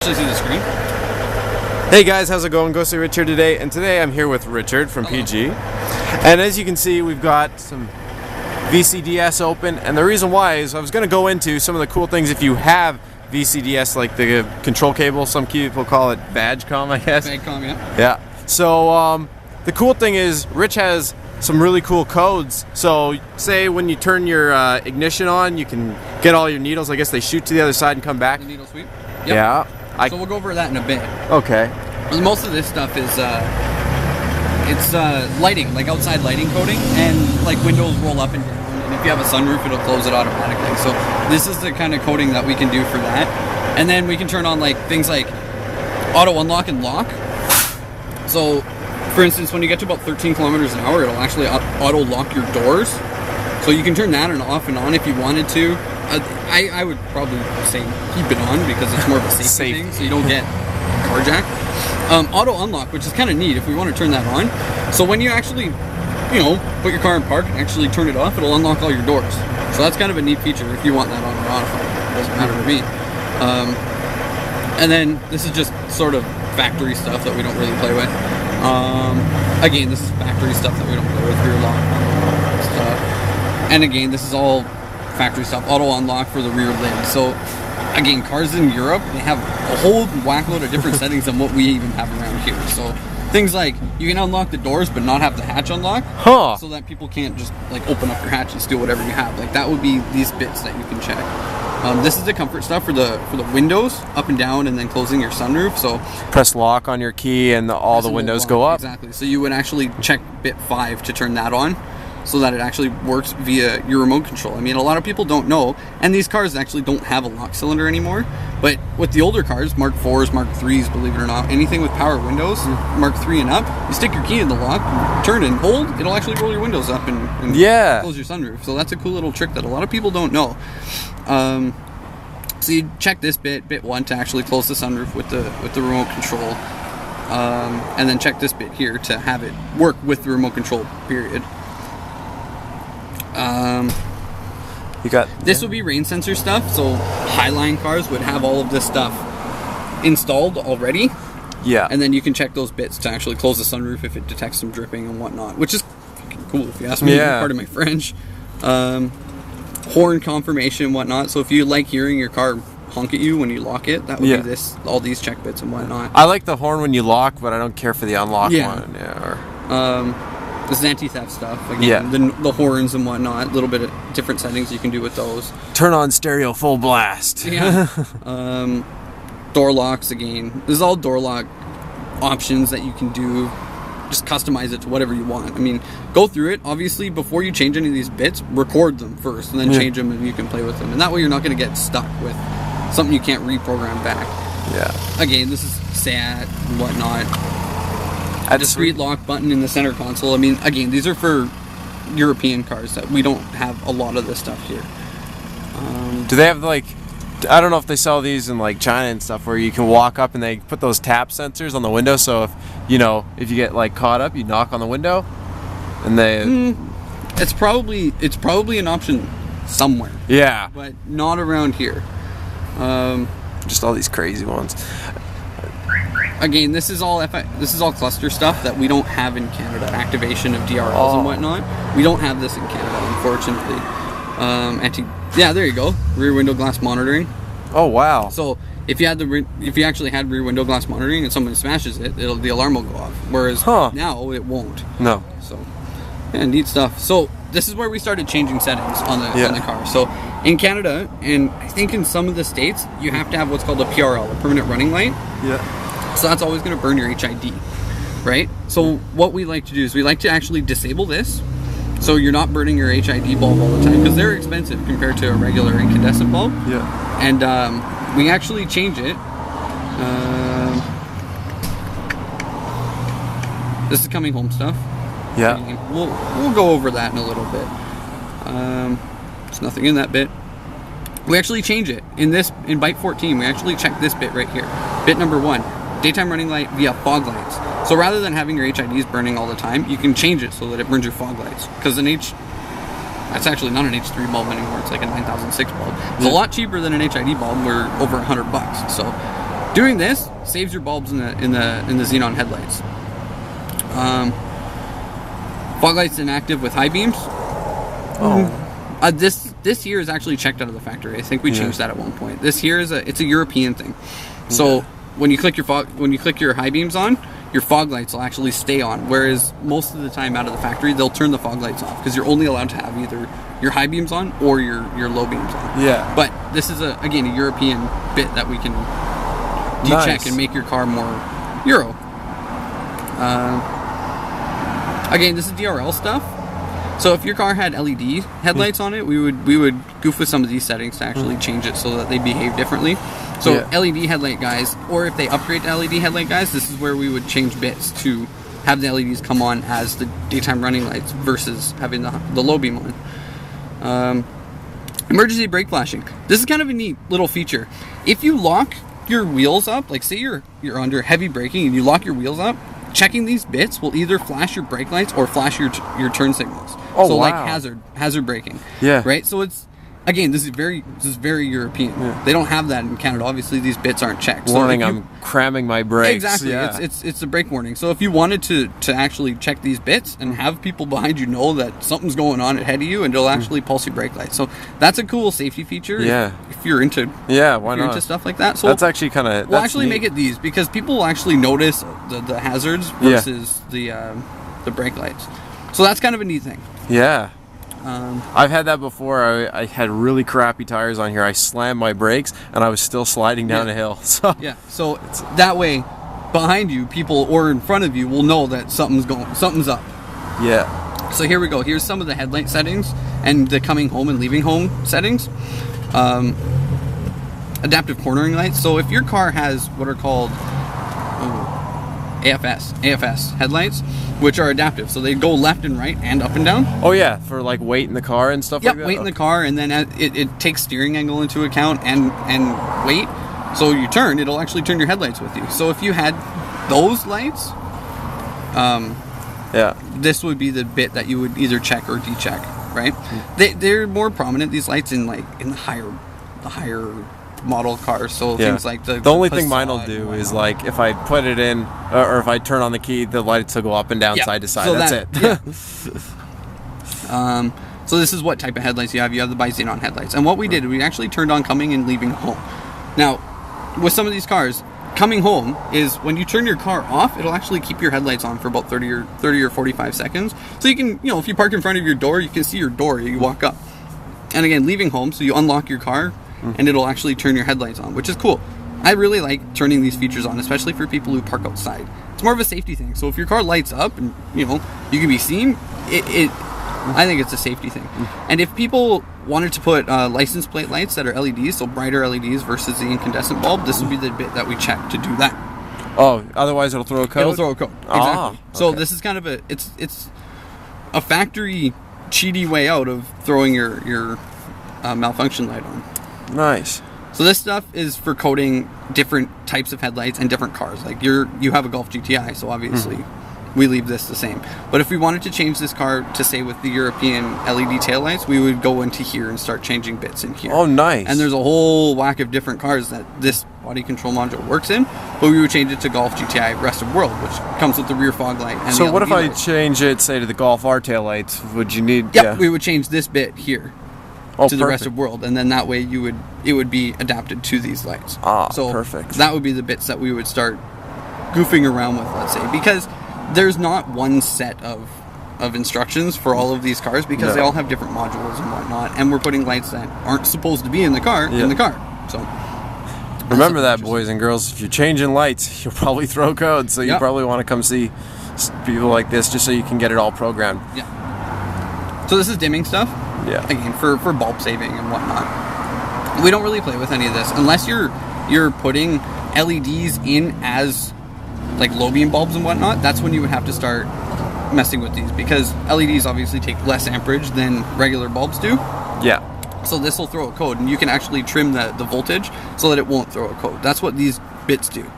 See the screen. Hey guys, how's it going? Ghostly Rich here today, and today I'm here with Richard from PG. And as you can see, we've got some VCDS open, and the reason why is I was going to go into some of the cool things if you have VCDS, like the control cable. Some people call it Badgecom, I guess. Badgecom, yeah. Yeah. So the cool thing is Rich has some really cool codes. So say when you turn your ignition on, you can get all your needles. I guess they shoot to the other side and come back. The needle sweep. Yep. Yeah. So we'll go over that in a bit. Okay. Most of this stuff is it's lighting, like outside lighting coating, and like windows roll up and down. And if you have a sunroof, it'll close it automatically. So this is the kind of coating that we can do for that. And then we can turn on like things like auto unlock and lock. So, for instance, when you get to about 13 kilometers an hour, it'll actually auto lock your doors. So you can turn that off and on if you wanted to. I would probably say keep it on because it's more of a safety thing, so you don't get carjacked. Auto unlock, which is kind of neat if we want to turn that on. So when you actually, put your car in park and actually turn it off, it'll unlock all your doors. So that's kind of a neat feature if you want that on or off. It doesn't matter to me. And then this is just sort of factory stuff that we don't really play with. Again, this is factory stuff that we don't play with. Rear lock stuff. And again, this is all factory stuff. Auto unlock for the rear lid. So again, cars in Europe, they have a whole whackload of different settings than what we even have around here. So things like you can unlock the doors but not have the hatch unlock, so that people can't just like open up your hatch and steal whatever you have. Like that would be these bits that you can check. This is the comfort stuff for the windows, up and down, and then closing your sunroof. So press lock on your key and all the windows go up. Exactly. So you would actually check bit 5 to turn that on, so that it actually works via your remote control. I mean, a lot of people don't know, and these cars actually don't have a lock cylinder anymore, but with the older cars, Mark 4s, Mark 3s, believe it or not, anything with power windows, Mark 3 and up, you stick your key in the lock, turn and hold, it'll actually roll your windows up and close your sunroof. So that's a cool little trick that a lot of people don't know. So you check this bit 1 to actually close the sunroof with the remote control, and then check this bit here to have it work with the remote control, period. This would be rain sensor stuff, so Highline cars would have all of this stuff installed already. Yeah. And then you can check those bits to actually close the sunroof if it detects some dripping and whatnot, which is fucking cool if you ask me. Yeah. Part of my French. Horn confirmation and whatnot, so if you like hearing your car honk at you when you lock it, that would be all these check bits and whatnot. I like the horn when you lock, but I don't care for the unlock one. This is anti-theft stuff. Again, the horns and whatnot. A little bit of different settings you can do with those. Turn on stereo full blast. Yeah. Door locks again. This is all door lock options that you can do. Just customize it to whatever you want. I mean, go through it. Obviously, before you change any of these bits, record them first and then change them, and you can play with them. And that way, you're not going to get stuck with something you can't reprogram back. Yeah. Again, this is SAT and whatnot. A discrete lock button in the center console. I mean, again, these are for European cars that we don't have a lot of this stuff here. Do they have like, I don't know if they sell these in like China and stuff, where you can walk up and they put those tap sensors on the window, so if you get like caught up, you knock on the window and they it's probably an option somewhere. Yeah. But not around here. Just all these crazy ones. Again, this is all cluster stuff that we don't have in Canada. Activation of DRLs and whatnot. We don't have this in Canada, unfortunately. There you go. Rear window glass monitoring. Oh wow! So if you actually had rear window glass monitoring and someone smashes it, the alarm will go off. Whereas now it won't. No. So yeah, neat stuff. So this is where we started changing settings on the car. So in Canada, and I think in some of the states, you have to have what's called a PRL, a permanent running light. Yeah. So that's always going to burn your HID, right? So what we like to do is we like to actually disable this, so you're not burning your HID bulb all the time, because they're expensive compared to a regular incandescent bulb. Yeah. And we actually change it. This is coming home stuff. Yeah. We'll go over that in a little bit. There's nothing in that bit. We actually change it in byte 14. We actually check this bit right here. Bit number 1. Daytime running light via fog lights. So rather than having your HIDs burning all the time, you can change it so that it burns your fog lights. Because that's actually not an H3 bulb anymore. It's like a 9006 bulb. It's a lot cheaper than an HID bulb. We're over $100. So Doing this saves your bulbs in the xenon headlights. Fog lights inactive with high beams. This here is actually checked out of the factory. I think we changed that at one point. This here is it's a European thing. So when you click your high beams on, your fog lights will actually stay on. Whereas most of the time out of the factory, they'll turn the fog lights off because you're only allowed to have either your high beams on or your low beams on. Yeah. But this is again a European bit that we can decheck and make your car more Euro. Again, this is DRL stuff. So if your car had LED headlights on it, we would goof with some of these settings to actually change it so that they behave differently. So LED headlight guys, or if they upgrade to LED headlight guys, this is where we would change bits to have the LEDs come on as the daytime running lights versus having the low beam on. Emergency brake flashing. This is kind of a neat little feature. If you lock your wheels up, like say you're under heavy braking and you lock your wheels up, checking these bits will either flash your brake lights or flash your turn signals. So like hazard braking. Yeah. Right? So it's again, this is very European. Yeah. They don't have that in Canada. Obviously, these bits aren't checked. Warning, I'm cramming my brakes. Exactly. Yeah. It's a brake warning. So if you wanted to actually check these bits and have people behind you know that something's going on ahead of you, and it'll actually pulse your brake lights. So that's a cool safety feature. Yeah. If you're into why not? Into stuff like that. So that's actually kind of we'll actually make it these because people will actually notice the hazards versus the brake lights. So that's kind of a neat thing. Yeah. I've had that before. I had really crappy tires on here. I slammed my brakes and I was still sliding down a hill. So so that way behind you people or in front of you will know that something's up. Yeah. So here we go. Here's some of the headlight settings and the coming home and leaving home settings. Adaptive cornering lights. So if your car has what are called AFS headlights, which are adaptive, so they go left and right and up and down. Oh yeah, for like weight in the car and stuff like that? Weight in the car, and then it takes steering angle into account and weight. So you turn, it'll actually turn your headlights with you. So if you had those lights, this would be the bit that you would either check or decheck, right? They're more prominent, these lights, in the higher model cars, so things like the only thing mine will do is like if I put it in or if I turn on the key, the lights will go up and down side to side. So that's it. So this is what type of headlights you have. You have the bi-xenon headlights, and what we did, we actually turned on coming and leaving home. Now with some of these cars, coming home is when you turn your car off, it'll actually keep your headlights on for about 30 or 45 seconds, so you can, if you park in front of your door, you can see your door, you walk up. And again, leaving home, so you unlock your car and it'll actually turn your headlights on, which is cool. I really like turning these features on, especially for people who park outside. It's more of a safety thing. So if your car lights up and you can be seen, I think it's a safety thing. And if people wanted to put license plate lights that are LEDs, so brighter LEDs versus the incandescent bulb, this would be the bit that we check to do that. Oh, otherwise it'll throw a code? It'll throw a code, exactly. Okay. So this is kind of it's a factory cheaty way out of throwing your malfunction light on. Nice. So this stuff is for coding different types of headlights and different cars. Like you have a Golf GTI, so obviously we leave this the same. But if we wanted to change this car to say with the European LED taillights, we would go into here and start changing bits in here. Oh, nice. And there's a whole whack of different cars that this body control module works in, but we would change it to Golf GTI Rest of World, which comes with the rear fog light and so the what LED if I lights. change it, say, to the Golf R taillights? Would you need... We would change this bit here to the Rest of World, and then that way it would be adapted to these lights. So perfect. That would be the bits that we would start goofing around with, let's say, because there's not one set of instructions for all of these cars, because they all have different modules and whatnot, and we're putting lights that aren't supposed to be in the car in the car. So remember that, boys and girls, if you're changing lights, you'll probably throw codes, so you probably want to come see people like this just so you can get it all programmed. So this is dimming stuff. Again, for bulb saving and whatnot. We don't really play with any of this unless you're putting LEDs in as like low beam bulbs and whatnot. That's when you would have to start messing with these, because LEDs obviously take less amperage than regular bulbs do. So this will throw a code, and you can actually trim the voltage so that it won't throw a code. That's what these bits do.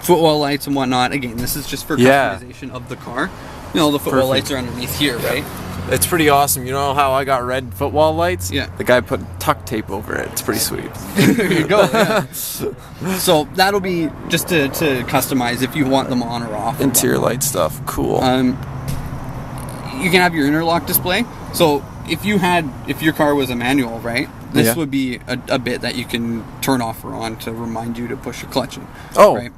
Footwell lights and whatnot. Again, this is just for customization of the car. The footwell lights are underneath here, right? It's pretty awesome. You know how I got red footwall lights? Yeah. The guy put tuck tape over it. It's pretty sweet. There you go. Yeah. So that'll be just to customize if you want them on or off. Interior light stuff. Cool. You can have your interlock display. So if your car was a manual, right? This would be a bit that you can turn off or on to remind you to push your clutch in. Oh. Right?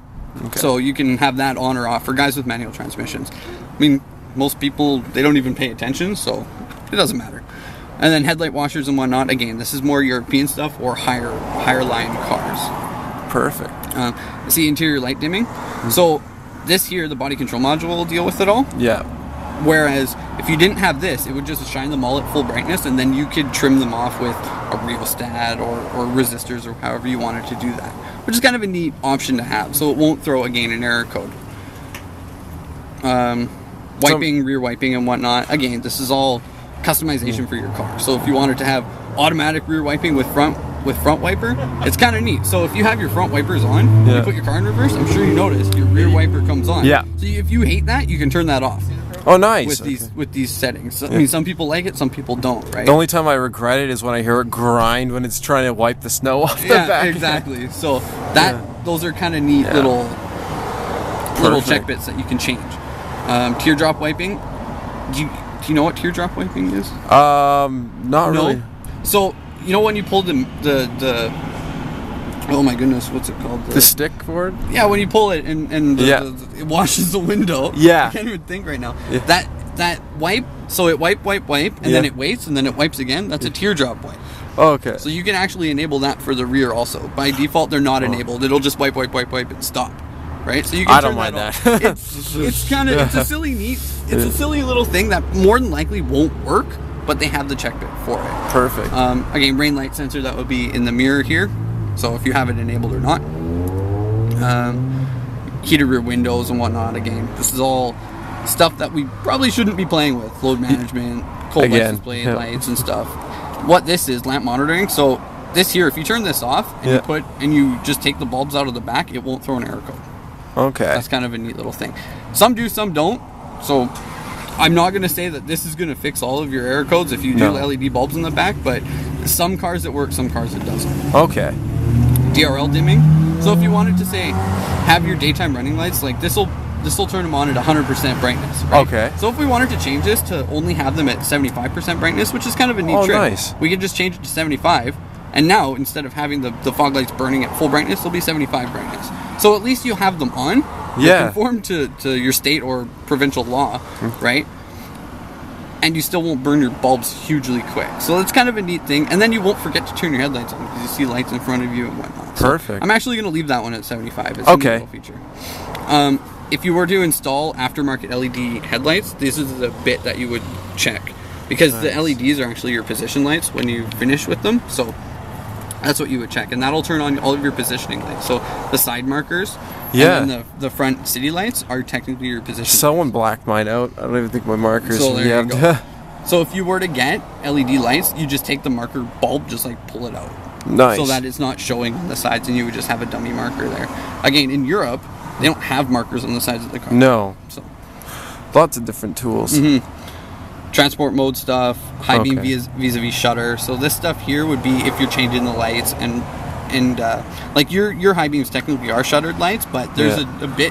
Okay. So you can have that on or off for guys with manual transmissions. I mean, most people, they don't even pay attention, so it doesn't matter. And then headlight washers and whatnot. Again, this is more European stuff or higher line cars. Perfect. See interior light dimming. So this here, the body control module will deal with it all. Yeah. Whereas if you didn't have this, it would just shine them all at full brightness, and then you could trim them off with a rheostat or resistors or however you wanted to do that, which is kind of a neat option to have. So it won't throw, again, an error code. Wiping, rear wiping, and whatnot. Again, this is all customization for your car. So if you wanted to have automatic rear wiping with front wiper, it's kind of neat. So if you have your front wipers on, you put your car in reverse, I'm sure you notice your rear wiper comes on. Yeah. So if you hate that, you can turn that off. Oh, nice. With these settings. I mean, some people like it, some people don't, right? The only time I regret it is when I hear it grind when it's trying to wipe the snow off the back. Yeah, exactly. So those are kind of neat little check bits that you can change. Teardrop wiping. Do you know what teardrop wiping is? Not really. So you know when you pull the oh my goodness, what's it called? The stick for it? Yeah, when you pull it and it washes the window. Yeah. I can't even think right now. Yeah. That wipe, so it wipe, and then it waits, and then it wipes again. That's a teardrop wipe. Oh, okay. So you can actually enable that for the rear also. By default, they're not enabled. It'll just wipe, and stop. Right? So you can turn mind that. It's kind of it's a silly a silly little thing that more than likely won't work, but they have the check bit for it. Perfect. Again, rain light sensor that would be in the mirror here. So if you have it enabled or not. Heated rear windows and whatnot. Again, this is all stuff that we probably shouldn't be playing with. Load management, cold lights display lights and stuff. What this is, lamp monitoring. So this here, if you turn this off and you just take the bulbs out of the back, it won't throw an error code. Okay. That's kind of a neat little thing. Some do, some don't. So I'm not going to say that this is going to fix all of your error codes if you do LED bulbs in the back, but some cars it works, some cars it doesn't. Okay. DRL dimming. So if you wanted to say have your daytime running lights, like this will turn them on at 100% brightness. Right? Okay. So if we wanted to change this to only have them at 75% brightness, which is kind of a neat trick, nice. We could just change it to 75. And now, instead of having the fog lights burning at full brightness, they'll be 75 brightness. So at least you'll have them on. Yeah. Conform to your state or provincial law, right? And you still won't burn your bulbs hugely quick. So that's kind of a neat thing. And then you won't forget to turn your headlights on because you see lights in front of you and whatnot. Perfect. So I'm actually going to leave that one at 75. It's a neat little feature. If you were to install aftermarket LED headlights, this is the bit that you would check. Because the LEDs are actually your position lights when you finish with them. So that's what you would check, and that'll turn on all of your positioning lights. So the side markers, and then the front city lights are technically your position. Someone blacked mine out. I don't even think my markers. So there you go. So if you were to get LED lights, you just take the marker bulb, just like pull it out. Nice. So that it's not showing on the sides, and you would just have a dummy marker there. Again, in Europe, they don't have markers on the sides of the car. No. So lots of different tools. Transport mode stuff, high beam vis-a-vis shutter. So this stuff here would be if you're changing the lights and like your high beams technically are shuttered lights, but there's a bit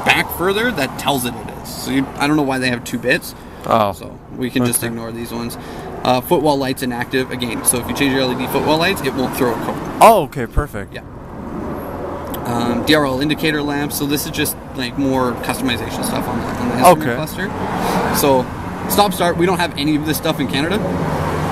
back further that tells it is. So I don't know why they have two bits. So we can just ignore these ones. Footwall lights inactive again. So if you change your LED footwall lights, it won't throw a code. Oh, okay, perfect. Yeah. DRL indicator lamps. So this is just like more customization stuff on the instrument cluster. So stop start, we don't have any of this stuff in Canada,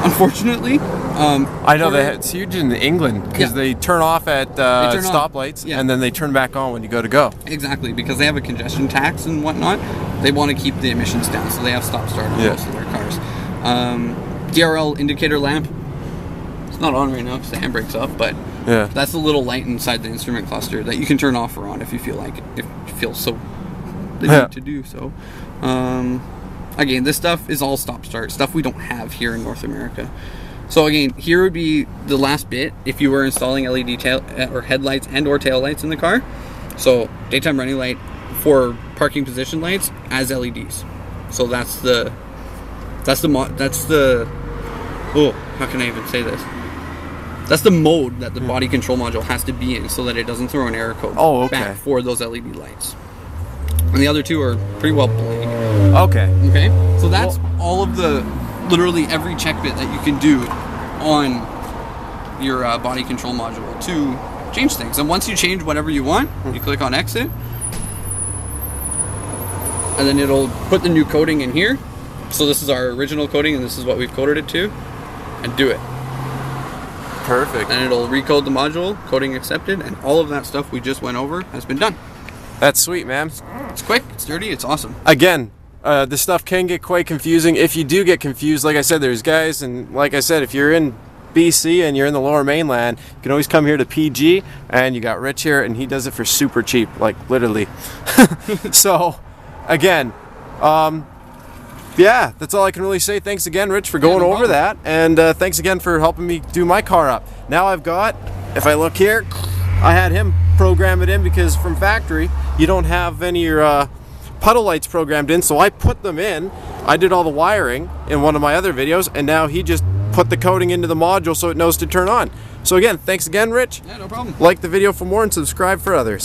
unfortunately. I know it's huge in England because they turn off at stoplights and then they turn back on when you go. Exactly, because they have a congestion tax and whatnot. They want to keep the emissions down, so they have stop start on most of their cars. DRL indicator lamp. It's not on right now because the handbrake's off, but that's a little light inside the instrument cluster that you can turn off or on if you feel like it, if you feel so the need to do so. Again, this stuff is all stop-start, stuff we don't have here in North America. So again, here would be the last bit if you were installing LED tail or headlights and or tail lights in the car. So daytime running light for parking position lights as LEDs. So that's the That's the oh, how can I even say this? That's the mode that the body control module has to be in so that it doesn't throw an error code back for those LED lights. And the other two are pretty well blank. Okay. Okay. So that's all of the, literally every check bit that you can do on your body control module to change things. And once you change whatever you want, you click on exit, and then it'll put the new coding in here. So this is our original coding, and this is what we've coded it to, and do it. Perfect. And it'll recode the module, coding accepted, and all of that stuff we just went over has been done. That's sweet, man. It's quick, it's dirty, it's awesome. Again, this stuff can get quite confusing. If you do get confused, like I said, there's guys, and like I said, if you're in BC and you're in the Lower Mainland, you can always come here to PG, and you got Rich here, and he does it for super cheap, like literally. So, again, yeah, that's all I can really say. Thanks again, Rich, for going over that, and thanks again for helping me do my car up. Now I've got, if I look here, I had him program it in because from factory you don't have any of your puddle lights programmed in, so I put them in. I did all the wiring in one of my other videos, and now he just put the coding into the module so it knows to turn on. So again, thanks again, Rich. Yeah, no problem. Like the video for more and subscribe for others.